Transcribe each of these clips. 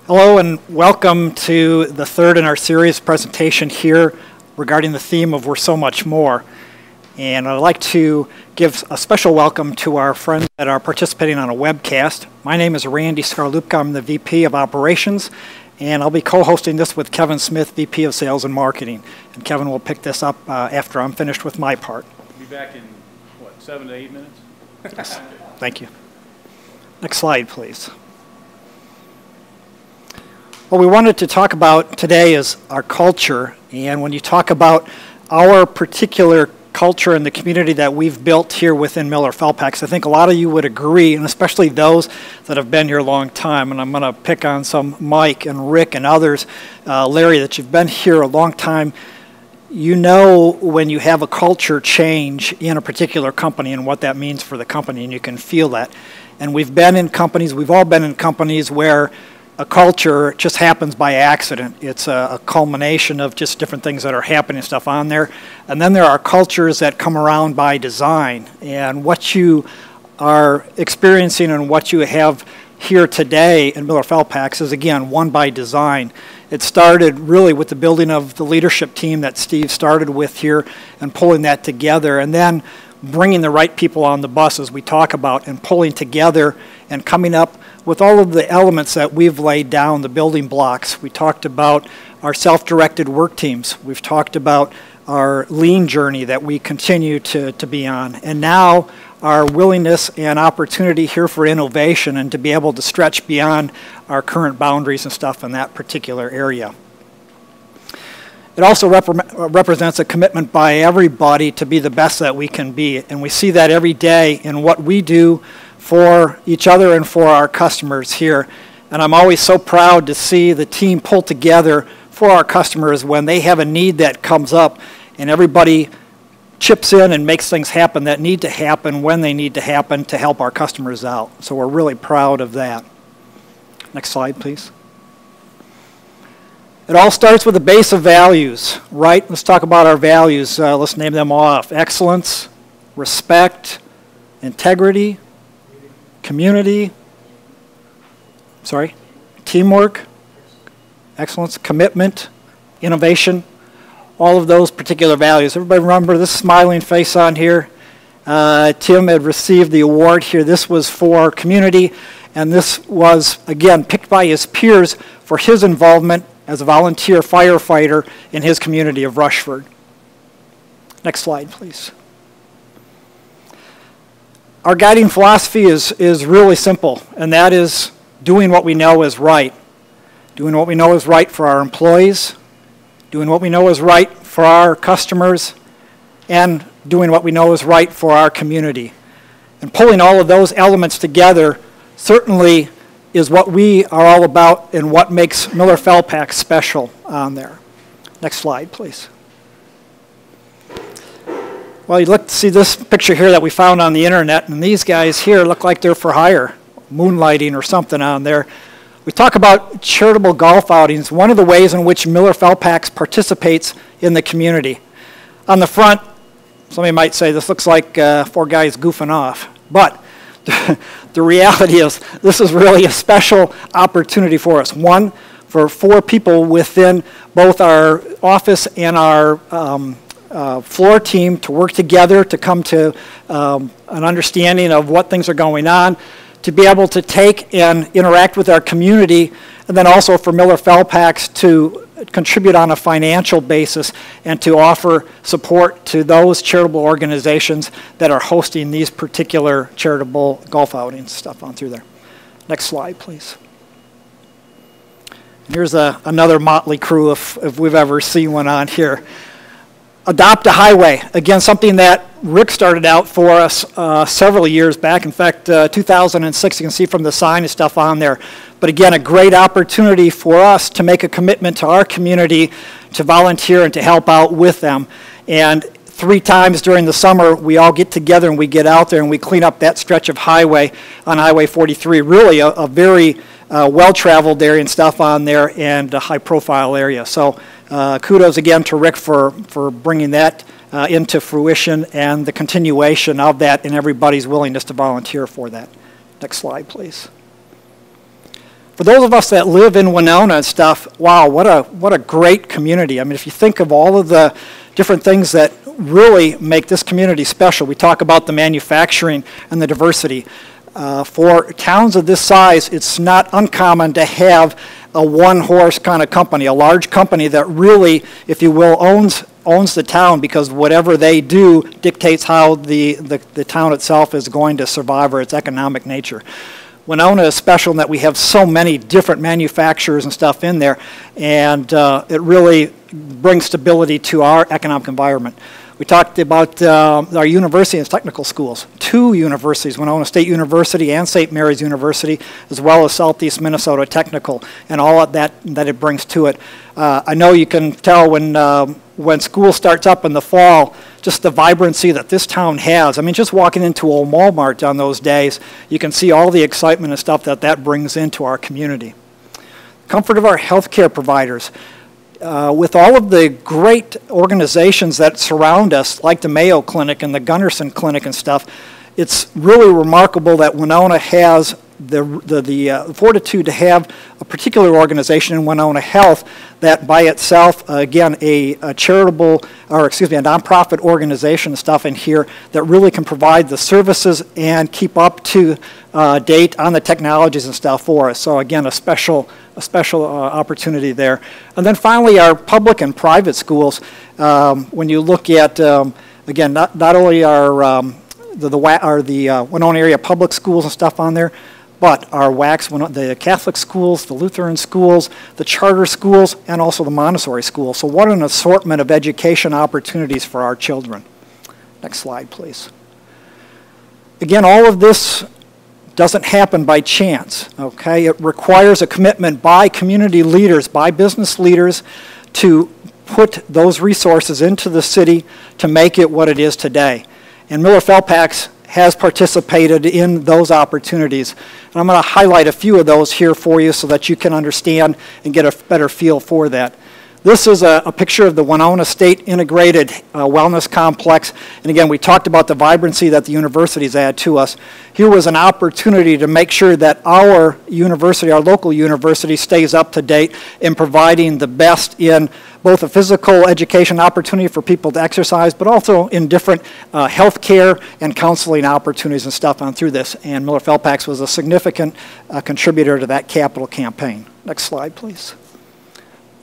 Hello and welcome to the third in our series presentation here regarding the theme of We're So Much More. And I'd like to give a special welcome to our friends that are participating on a webcast. My name is Randy Skarlupka. I'm the VP of Operations, and I'll be co-hosting this with Kevin Smith, VP of Sales and Marketing. And Kevin will pick this up after I'm finished with my part. We'll be back in, what, 7 to 8 minutes? Yes, thank you. Next slide, please. What we wanted to talk about today is our culture, and when you talk about our particular culture and the community that we've built here within Miller Felpax, I think a lot of you would agree, and especially those that have been here a long time, and I'm going to pick on some Mike and Rick and others, Larry, that you've been here a long time. You know when you have a culture change in a particular company and what that means for the company, and you can feel that. And we've been in companies, we've all been in companies where a culture just happens by accident. It's a culmination of just different things that are happening and stuff on there. And then there are cultures that come around by design. And what you are experiencing and what you have here today in Miller Felpax is, again, one by design. It started really with the building of the leadership team that Steve started with here and pulling that together. And then bringing the right people on the bus, as we talk about, and pulling together and coming up with all of the elements that we've laid down, the building blocks. We talked about our self-directed work teams. We've talked about our lean journey that we continue to be on. And now our willingness and opportunity here for innovation and to be able to stretch beyond our current boundaries and stuff in that particular area. It also represents a commitment by everybody to be the best that we can be. And we see that every day in what we do for each other and for our customers here. And I'm always so proud to see the team pull together for our customers when they have a need that comes up, and everybody chips in and makes things happen that need to happen when they need to happen to help our customers out. So we're really proud of that. Next slide, please. It all starts with a base of values, right? Let's talk about our values. Let's name them off. Excellence, respect, integrity, community, teamwork, excellence, commitment, innovation, all of those particular values. Everybody remember this smiling face on here? Tim had received the award here. This was for community, and this was, again, picked by his peers for his involvement as a volunteer firefighter in his community of Rushford. Next slide, please. Our guiding philosophy is really simple, and that is doing what we know is right. Doing what we know is right for our employees, doing what we know is right for our customers, and doing what we know is right for our community. And pulling all of those elements together certainly is what we are all about and what makes Miller Felpax special on there. Next slide, please. Well, you look to see this picture here that we found on the internet, and these guys here look like they're for hire, moonlighting or something on there. We talk about charitable golf outings, one of the ways in which Miller Felpax participates in the community. On the front, somebody might say this looks like 4 guys goofing off, but the reality is this is really a special opportunity for us. One, for 4 people within both our office and our floor team to work together to come to an understanding of what things are going on, to be able to take and interact with our community, and then also for Miller Felpax to contribute on a financial basis and to offer support to those charitable organizations that are hosting these particular charitable golf outings, stuff on through there. Next slide, please. Here's another motley crew if we've ever seen one on here. Adopt a Highway, again, something that Rick started out for us several years back. In fact, 2006, you can see from the sign and stuff on there. But again, a great opportunity for us to make a commitment to our community to volunteer and to help out with them. And 3 times during the summer, we all get together and we get out there and we clean up that stretch of highway on Highway 43. Really a very well-traveled area and stuff on there, and a high-profile area. So kudos again to Rick for bringing that into fruition and the continuation of that and everybody's willingness to volunteer for that. Next slide, please. For those of us that live in Winona and stuff, wow, what a great community. I mean, if you think of all of the different things that really make this community special, we talk about the manufacturing and the diversity. For towns of this size, it's not uncommon to have a one-horse kind of company, a large company that really, if you will, owns the town, because whatever they do dictates how the town itself is going to survive, or its economic nature. Winona is special in that we have so many different manufacturers and stuff in there, and it really brings stability to our economic environment. We talked about our university and technical schools. 2 universities, Winona State University and St. Mary's University, as well as Southeast Minnesota Technical, and all of that it brings to it. I know you can tell when school starts up in the fall, just the vibrancy that this town has. I mean, just walking into Old Walmart on those days, you can see all the excitement and stuff that brings into our community. Comfort of our healthcare providers. With all of the great organizations that surround us, like the Mayo Clinic and the Gunderson Clinic and stuff, it's really remarkable that Winona has the fortitude to have a particular organization in Winona Health that by itself, again, a nonprofit organization and stuff in here that really can provide the services and keep up to date on the technologies and stuff for us. So again, a special opportunity there. And then finally, our public and private schools. When you look at, again, not only our the Winona area public schools and stuff on there, but our WACs, the Catholic schools, the Lutheran schools, the charter schools, and also the Montessori schools. So what an assortment of education opportunities for our children. Next slide, please. Again, all of this doesn't happen by chance, okay? It requires a commitment by community leaders, by business leaders, to put those resources into the city to make it what it is today. And Miller Felpax has participated in those opportunities. And I'm going to highlight a few of those here for you so that you can understand and get a better feel for that. This is a picture of the Winona State Integrated Wellness Complex. And again, we talked about the vibrancy that the universities add to us. Here was an opportunity to make sure that our university, our local university, stays up to date in providing the best in both a physical education opportunity for people to exercise, but also in different health care and counseling opportunities and stuff on through this. And Miller Felpax was a significant contributor to that capital campaign. Next slide, please.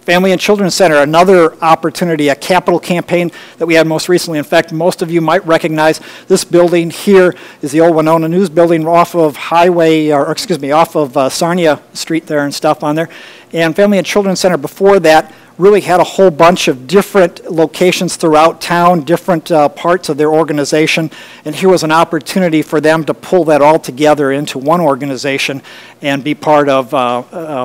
Family and Children's Center, another opportunity, a capital campaign that we had most recently. In fact, most of you might recognize this building here is the old Winona News building off of off of Sarnia Street there and stuff on there. And Family and Children's Center before that really had a whole bunch of different locations throughout town, different parts of their organization, and here was an opportunity for them to pull that all together into one organization and be part of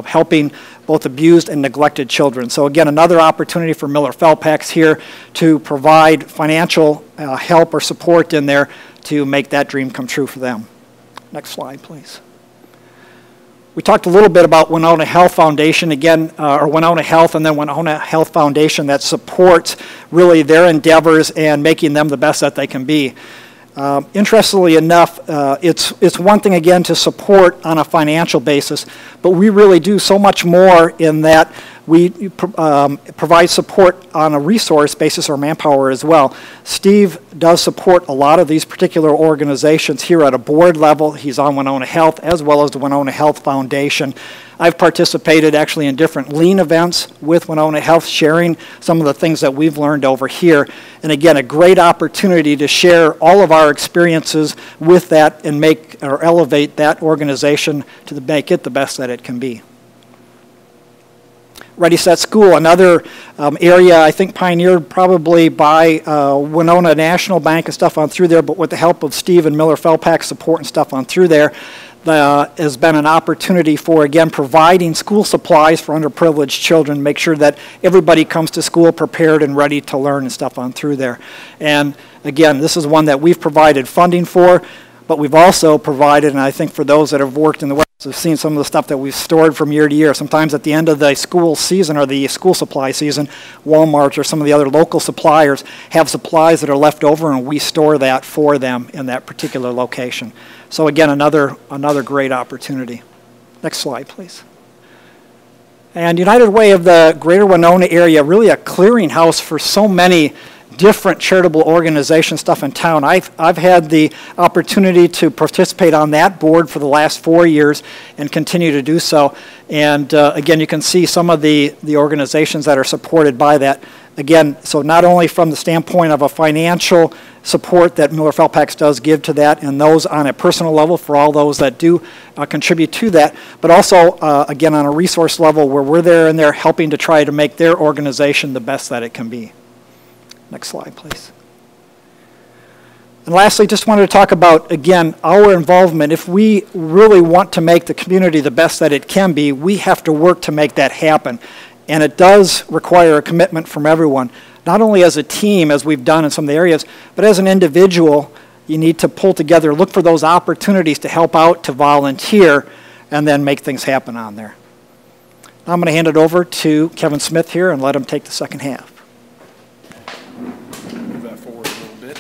helping both abused and neglected children. So again, another opportunity for Miller Felpax here to provide financial help or support in there to make that dream come true for them. Next slide, please. We talked a little bit about Winona Health Foundation, again, or Winona Health and then Winona Health Foundation that supports really their endeavors and making them the best that they can be. Interestingly enough, it's one thing, again, to support on a financial basis, but we really do so much more in that we provide support on a resource basis or manpower as well. Steve does support a lot of these particular organizations here at a board level. He's on Winona Health as well as the Winona Health Foundation. I've participated actually in different lean events with Winona Health, sharing some of the things that we've learned over here. And again, a great opportunity to share all of our experiences with that and make or elevate that organization to make it the best that it can be. Ready, Set, School, another area I think pioneered probably by Winona National Bank and stuff on through there, but with the help of Steve and Miller Felpax support and stuff on through there, has been an opportunity for, again, providing school supplies for underprivileged children, make sure that everybody comes to school prepared and ready to learn and stuff on through there. And again, this is one that we've provided funding for, but we've also provided, and I think for those that have worked in the West, have seen some of the stuff that we've stored from year to year. Sometimes at the end of the school season or the school supply season, Walmart or some of the other local suppliers have supplies that are left over, and we store that for them in that particular location. So again, another great opportunity. Next slide, please. And United Way of the Greater Winona area, really a clearinghouse for so many different charitable organization stuff in town. I've had the opportunity to participate on that board for the last 4 years and continue to do so. And again, you can see some of the organizations that are supported by that. Again, so not only from the standpoint of a financial support that Miller Felpax does give to that, and those on a personal level for all those that do contribute to that, but also, again, on a resource level where we're there and they're helping to try to make their organization the best that it can be. Next slide, please. And lastly, just wanted to talk about, again, our involvement. If we really want to make the community the best that it can be, we have to work to make that happen. And it does require a commitment from everyone, not only as a team, as we've done in some of the areas, but as an individual. You need to pull together, look for those opportunities to help out, to volunteer, and then make things happen on there. Now I'm going to hand it over to Kevin Smith here and let him take the second half. Move that forward a little bit.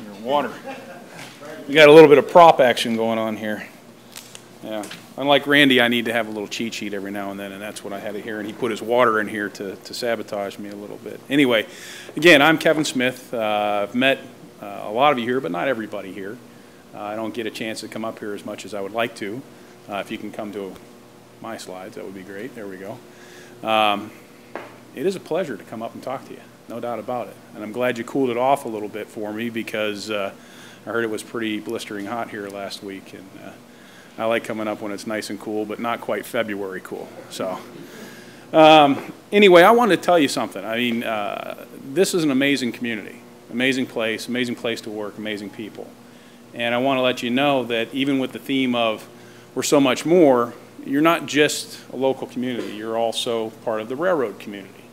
Your water. We got a little bit of prop action going on here. Yeah. Unlike Randy, I need to have a little cheat sheet every now and then, and that's what I had here. And he put his water in here to sabotage me a little bit. Anyway, again, I'm Kevin Smith. I've met a lot of you here, but not everybody here. I don't get a chance to come up here as much as I would like to. If you can come to my slides, that would be great. There we go. It is a pleasure to come up and talk to you, no doubt about it. And I'm glad you cooled it off a little bit for me, because I heard it was pretty blistering hot here last week. And I like coming up when it's nice and cool, but not quite February cool. So anyway, I wanted to tell you something. I mean, this is an amazing community, amazing place to work, amazing people. And I want to let you know that even with the theme of we're so much more, you're not just a local community, you're also part of the railroad community.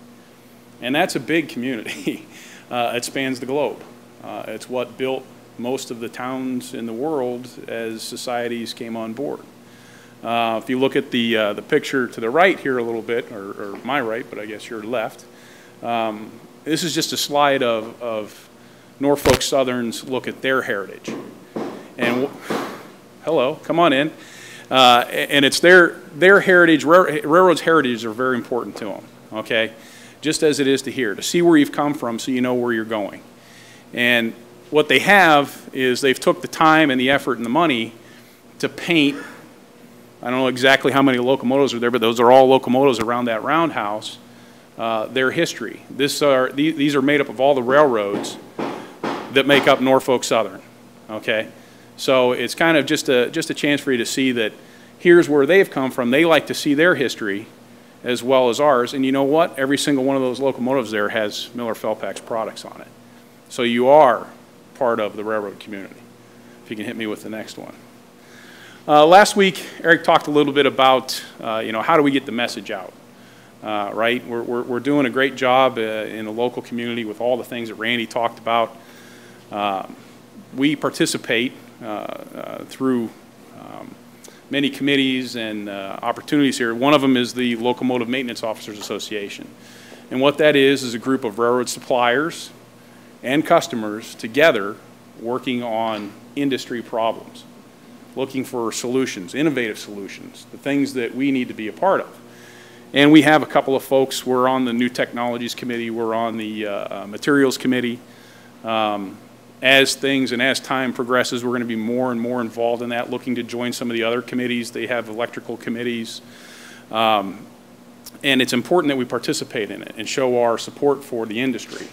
And that's a big community. It spans the globe. It's what built most of the towns in the world as societies came on board. If you look at the picture to the right here a little bit, or my right, but I guess your left, this is just a slide of Norfolk Southern's look at their heritage. And hello, come on in. And it's their heritage, railroads' heritage are very important to them, okay? Just as it is to here, to see where you've come from so you know where you're going. And what they have is they've took the time and the effort and the money to paint, I don't know exactly how many locomotives are there, but those are all locomotives around that roundhouse, their history. These are made up of all the railroads that make up Norfolk Southern, okay? So it's kind of just a chance for you to see that here's where they've come from. They like to see their history as well as ours. And you know what? Every single one of those locomotives there has Miller Felpax products on it. So you are part of the railroad community. If you can hit me with the next one. Last week, Eric talked a little bit about, how do we get the message out, right? We're doing a great job in the local community with all the things that Randy talked about. We participate through many committees and opportunities here. One of them is the Locomotive Maintenance Officers Association. And what that is a group of railroad suppliers and customers together working on industry problems, looking for solutions, innovative solutions, the things that we need to be a part of. And we have a couple of folks. We're on the New Technologies Committee. We're on the Materials Committee. As things and as time progresses, we're going to be more and more involved in that, looking to join some of the other committees. They have electrical committees. And it's important that we participate in it and show our support for the industry,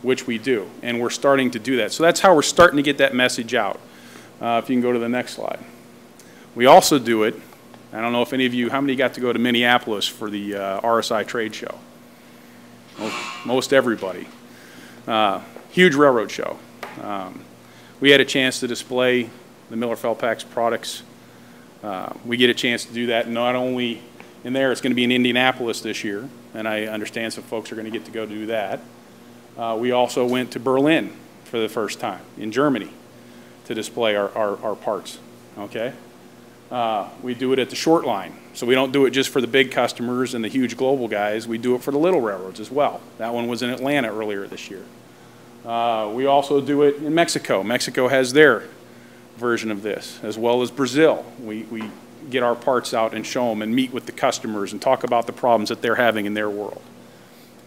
which we do. And we're starting to do that. So that's how we're starting to get that message out. If you can go to the next slide. We also do it, I don't know if any of you, how many got to go to Minneapolis for the RSI trade show? Most everybody. Huge railroad show. We had a chance to display the Miller Felpax products. We get a chance to do that not only in there, it's going to be in Indianapolis this year, and I understand some folks are going to get to go do that. We also went to Berlin for the first time in Germany to display our parts, okay? We do it at the short line. So we don't do it just for the big customers and the huge global guys. We do it for the little railroads as well. That one was in Atlanta earlier this year. We also do it in Mexico. Mexico has their version of this, as well as Brazil. We get our parts out and show them and meet with the customers and talk about the problems that they're having in their world.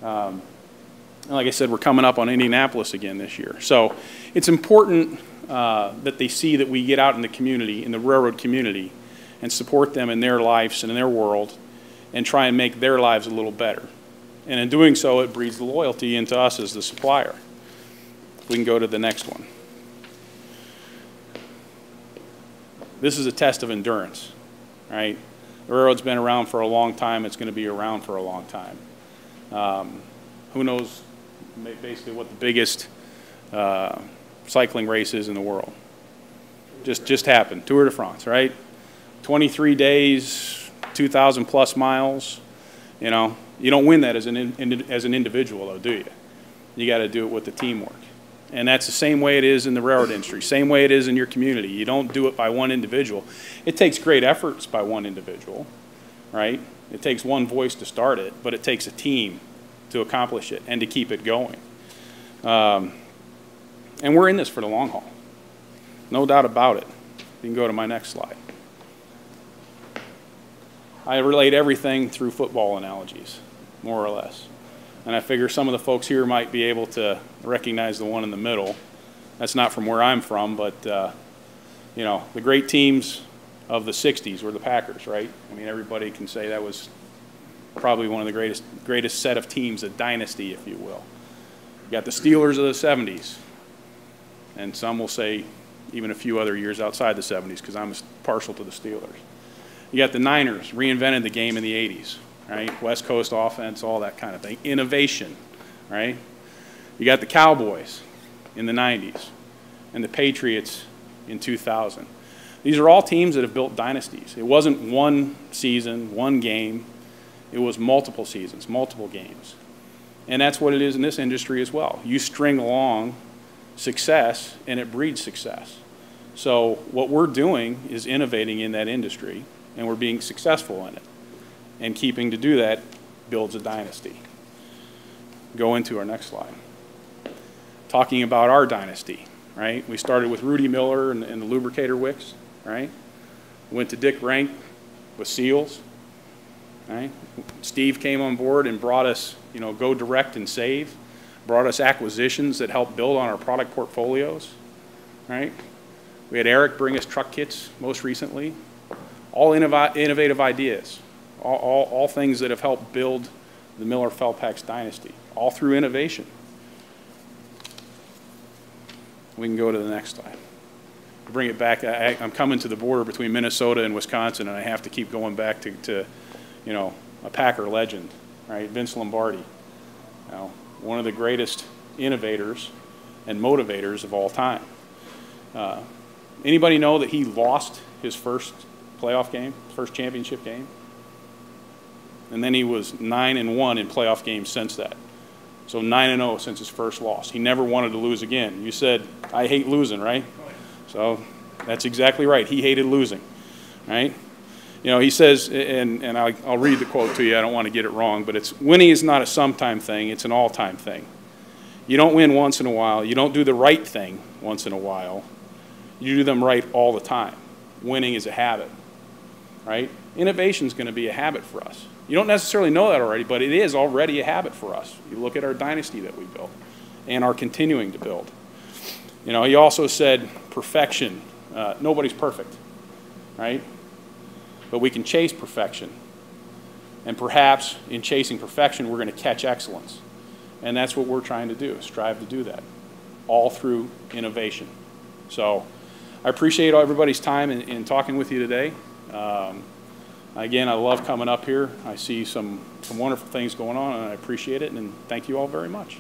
Like I said, we're coming up on Indianapolis again this year. So it's important that they see that we get out in the community, in the railroad community, and support them in their lives and in their world and try and make their lives a little better. And in doing so, it breeds loyalty into us as the supplier. We can go to the next one. This is a test of endurance, right? The railroad's been around for a long time. It's going to be around for a long time. Who knows basically what the biggest cycling race is in the world? Just happened, Tour de France, right? 23 days, 2,000 plus miles. You know, you don't win that as an individual, though, do you? You got to do it with the teamwork. And that's the same way it is in the railroad industry, same way it is in your community. You don't do it by one individual. It takes great efforts by one individual, right? It takes one voice to start it, but it takes a team to accomplish it and to keep it going. And we're in this for the long haul. No doubt about it. You can go to my next slide. I relate everything through football analogies, more or less. And I figure some of the folks here might be able to recognize the one in the middle. That's not from where I'm from, but you know, the great teams of the 60s were the Packers, right? I mean, everybody can say that was probably one of the greatest set of teams, a dynasty, if you will. You got the Steelers of the 70s, and some will say even a few other years outside the 70s because I'm partial to the Steelers. You got the Niners, reinvented the game in the 80s, right? West Coast offense, all that kind of thing. Innovation, right? You got the Cowboys in the 90s and the Patriots in 2000. These are all teams that have built dynasties. It wasn't one season, one game. It was multiple seasons, multiple games. And that's what it is in this industry as well. You string along success, and it breeds success. So what we're doing is innovating in that industry, and we're being successful in it. And keeping to do that builds a dynasty. Go into our next slide. Talking about our dynasty, right? We started with Rudy Miller and the lubricator wicks, right? Went to Dick Rank with seals, right? Steve came on board and brought us, you know, Go Direct and Save, brought us acquisitions that helped build on our product portfolios, right? We had Eric bring us truck kits most recently. All innovative ideas, all things that have helped build the Miller-Felpax dynasty, all through innovation. We can go to the next slide. Bring it back. I'm coming to the border between Minnesota and Wisconsin, and I have to keep going back to you know, a Packer legend, right? Vince Lombardi, you know, one of the greatest innovators and motivators of all time. Anybody know that he lost his first playoff game, first championship game? And then he was 9-1 in playoff games since that. So 9-0 since his first loss. He never wanted to lose again. You said, I hate losing, right? So that's exactly right. He hated losing, right? You know, he says, and I'll read the quote to you. I don't want to get it wrong, but it's, winning is not a sometime thing. It's an all-time thing. You don't win once in a while. You don't do the right thing once in a while. You do them right all the time. Winning is a habit, right? Innovation is going to be a habit for us. You don't necessarily know that already, but it is already a habit for us. You look at our dynasty that we built and are continuing to build. You know, he also said perfection. Nobody's perfect, right? But we can chase perfection. And perhaps in chasing perfection, we're going to catch excellence. And that's what we're trying to do, strive to do that, all through innovation. So I appreciate everybody's time in talking with you today. Again, I love coming up here. I see some wonderful things going on, and I appreciate it, and thank you all very much.